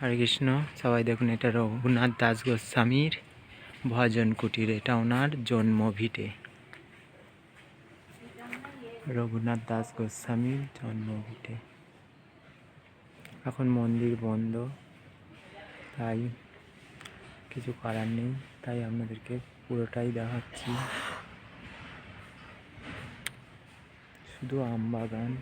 হরে কৃষ্ণ। সবাই দেখুন, এটা রঘুনাথ দাস গোস্বামীর ভজন কুটির। এটা ওনার জন্মভিটে, রঘুনাথ দাস গোস্বামীর জন্মভিটে। এখন মন্দির বন্ধ, তাই কিছু করার নেই, তাই আপনাদেরকে পুরোটাই দেখাচ্ছি। শুধু আম বাগান।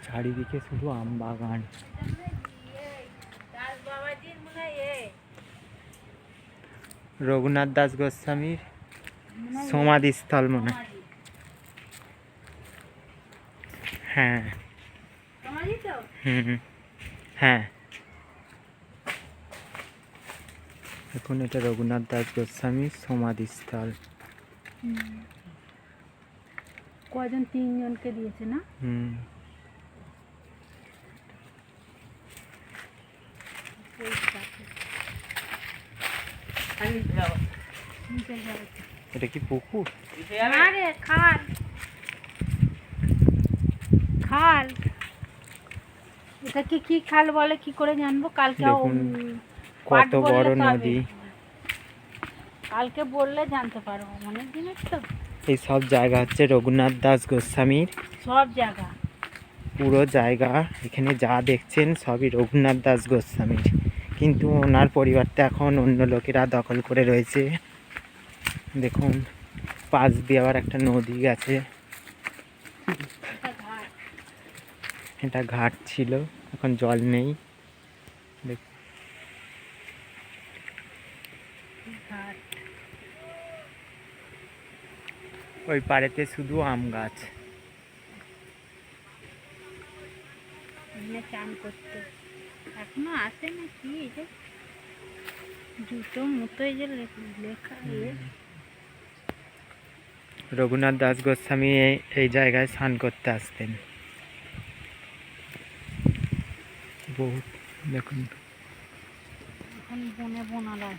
চারিদিকে শুধু আম বাগান। রঘুনাথ দাস গোস্বামীর সমাধিস্থল মনে হয়। হ্যাঁ, হ্যাঁ, এখন এটা রঘুনাথ দাস গোস্বামীর সমাধিস্থল। কয়জন? 3 জনকে দিয়েছে না? এটা কি পুকুর? আরে খাল, খাল। এটাকে কি খাল বলে কি করে জানবো? কালকে দেখুন কত বড় নদী। কালকে বললে জানতে পারবো, অনেক দিনের তো। এই সব জায়গা হচ্ছে রঘুনাথ দাস গোস্বামীর সব জায়গা, পুরো জায়গা। এখানে যা দেখছেন সবই রঘুনাথ দাস গোস্বামীর, কিন্তু ওনার পরিবারটা এখন অন্য লোকেরা দখল করে রয়েছে। দেখুন পাশ দিয়ে আবার একটা নদী গেছে। এটা ঘাট ছিল, এখন জল নেই। ওই পাড়েতে শুধু আম গাছ। চান করতে এখনো আসে না কি? এই যে জুতো মতো এই যে লেখা রঘুনাথ দাস গোস্বামী এই জায়গায় স্নান করতে আসতেন বহুত। দেখুন এখন বনে বনালায়